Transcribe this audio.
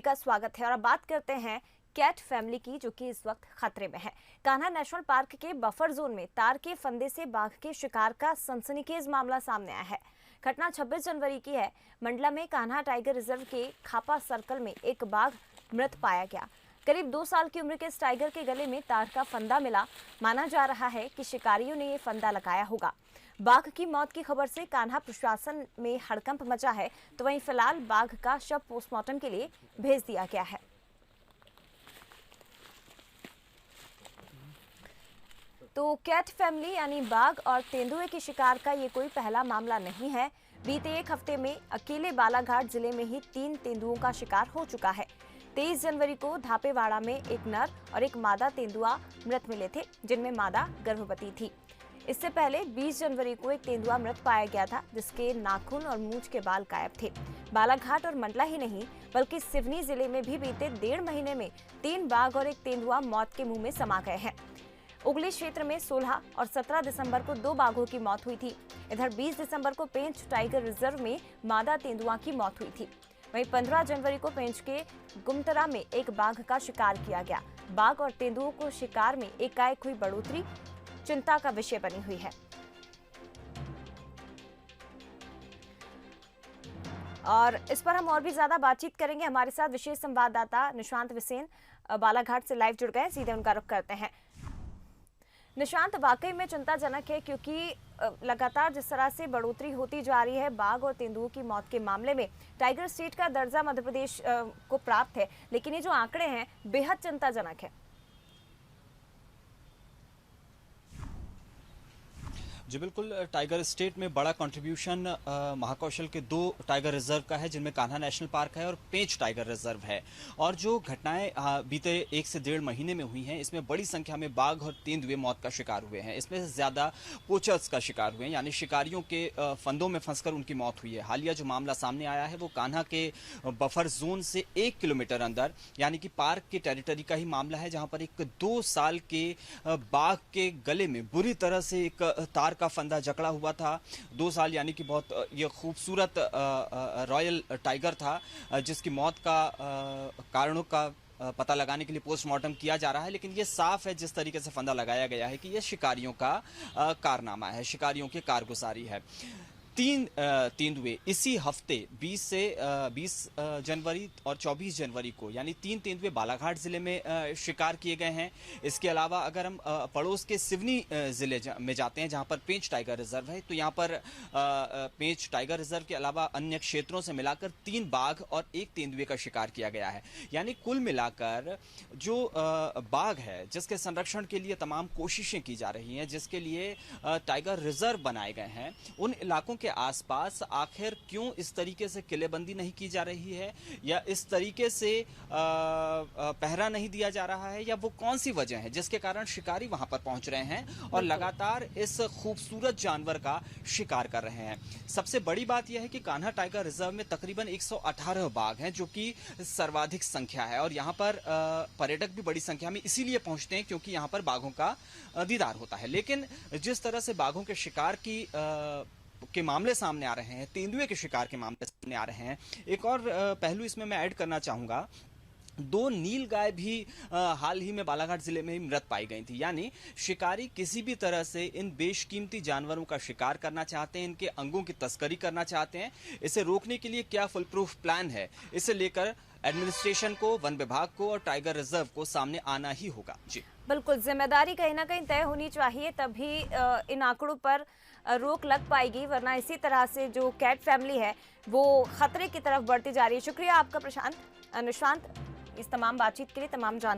का स्वागत है और अब बात करते हैं कैट फैमिली की, जो कि इस वक्त खतरे में है। कान्हा नेशनल पार्क के बफर जोन में तार के फंदे से बाघ के शिकार का सनसनीखेज मामला सामने आया है। घटना 26 जनवरी की है। मंडला में कान्हा टाइगर रिजर्व के खापा सर्कल में एक बाघ मृत पाया गया। करीब 2 साल की उम्र के इस टाइगर के गले में तार का फंदा मिला। माना जा रहा है कि शिकारियों ने ये फंदा लगाया होगा। बाघ की मौत की खबर से कान्हा प्रशासन में हड़कंप मचा है, तो वहीं फिलहाल बाघ का शव पोस्टमार्टम के लिए भेज दिया गया है। तो कैट फैमिली यानी बाघ और तेंदुए के शिकार का ये कोई पहला मामला नहीं है। बीते एक हफ्ते में अकेले बालाघाट जिले में ही 3 तेंदुओं का शिकार हो चुका है। 23 जनवरी को धापेवाड़ा में एक नर और एक मादा तेंदुआ मृत मिले थे, जिनमें मादा गर्भवती थी। इससे पहले 20 जनवरी को एक तेंदुआ मृत पाया गया था, जिसके नाखून और मूंछ के बाल गायब थे। बालाघाट और मंडला ही नहीं बल्कि सिवनी जिले में भी बीते 1.5 महीने में 3 बाघ और एक तेंदुआ मौत के मुंह में समा गए हैं। उगली क्षेत्र में 16 और 17 दिसंबर को 2 बाघों की मौत हुई थी। इधर 20 दिसंबर को पेंच टाइगर रिजर्व में मादा तेंदुआ की मौत हुई थी। वहीं 15 जनवरी को पेंच के गुमतरा में एक बाघ का शिकार किया गया। बाघ और तेंदुओं को शिकार में एकाएक हुई बढ़ोतरी चिंता का विषय बनी हुई है। और इस पर हम और भी ज्यादा बातचीत करेंगे। हमारे साथ विशेष संवाददाता निशांत विसेन बालाघाट से लाइव जुड़ गए, सीधे उनका रुख करते हैं। निशांत, वाकई में चिंताजनक है, क्योंकि लगातार जिस तरह से बढ़ोतरी होती जा रही है बाघ और तेंदुओं की मौत के मामले में, टाइगर स्टेट का दर्जा मध्य प्रदेश को प्राप्त है, लेकिन ये जो आंकड़े हैं बेहद चिंताजनक है। जी बिल्कुल, टाइगर स्टेट में बड़ा कंट्रीब्यूशन महाकौशल के 2 टाइगर रिजर्व का है, जिनमें कान्हा नेशनल पार्क है और पेंच टाइगर रिजर्व है। और जो घटनाएं बीते 1 से 1.5 महीने में हुई हैं, इसमें बड़ी संख्या में बाघ और तेंदुए मौत का शिकार हुए हैं। इसमें से ज्यादा पोचर्स का शिकार हुए हैं, यानी शिकारियों के फंदों में फंसकर उनकी मौत हुई है। हालिया जो मामला सामने आया है वो कान्हा के बफर जोन से 1 किलोमीटर अंदर, यानी कि पार्क के टेरिटरी का ही मामला है, जहां पर एक 2 साल के बाघ के गले में बुरी तरह से एक तार का फंदा जकड़ा हुआ था। 2 साल यानी कि बहुत ये खूबसूरत रॉयल टाइगर था, जिसकी मौत का कारणों का पता लगाने के लिए पोस्टमार्टम किया जा रहा है। लेकिन ये साफ है जिस तरीके से फंदा लगाया गया है कि ये शिकारियों का कारनामा है, शिकारियों की कारगुजारी है। 3 तेंदुए इसी हफ्ते 20 जनवरी और 24 जनवरी को, यानी 3 तेंदुए बालाघाट जिले में शिकार किए गए हैं। इसके अलावा अगर हम पड़ोस के सिवनी जिले में जाते हैं, जहां पर पेंच टाइगर रिजर्व है, तो यहां पर पेंच टाइगर रिजर्व के अलावा अन्य क्षेत्रों से मिलाकर 3 बाघ और 1 तेंदुए का शिकार किया गया है। यानी कुल मिलाकर जो बाघ है, जिसके संरक्षण के लिए तमाम कोशिशें की जा रही हैं, जिसके लिए टाइगर रिजर्व बनाए गए हैं, उन इलाकों के आसपास आखिर क्यों इस तरीके से किलेबंदी नहीं की जा रही है, या इस तरीके से पहरा नहीं दिया जा रहा है, या वो कौन सी वजह है जिसके कारण शिकारी वहां पर पहुंच रहे हैं और लगातार इस खूबसूरत जानवर का शिकार कर रहे हैं। सबसे बड़ी बात यह है कि कान्हा टाइगर रिजर्व में तकरीबन 118 बाघ हैं, जो कि सर्वाधिक संख्या है। और यहाँ पर पर्यटक भी बड़ी संख्या में इसीलिए पहुंचते हैं क्योंकि यहाँ पर बाघों का दीदार होता है। लेकिन जिस तरह से बाघों के शिकार के मामले सामने आ रहे हैं, तेंदुए के शिकार के मामले सामने आ रहे हैं, एक और पहलू इसमें मैं ऐड करना चाहूंगा। 2 नील गाय भी हाल ही में बालाघाट जिले में ही मृत पाई गई थी। यानी शिकारी किसी भी तरह से इन बेशकीमती जानवरों का शिकार करना चाहते हैं, इनके अंगों की तस्करी करना चाहते हैं। इसे रोकने के लिए क्या फुल प्रूफ प्लान है, इसे लेकर एडमिनिस्ट्रेशन को, वन विभाग को और टाइगर रिजर्व को सामने आना ही होगा। जी बिल्कुल, जिम्मेदारी कहीं ना कहीं तय होनी चाहिए, तभी इन आंकड़ों पर रोक लग पाएगी, वरना इसी तरह से जो कैट फैमिली है वो खतरे की तरफ बढ़ती जा रही है। शुक्रिया आपका निशांत, इस तमाम बातचीत के लिए, तमाम जानकारी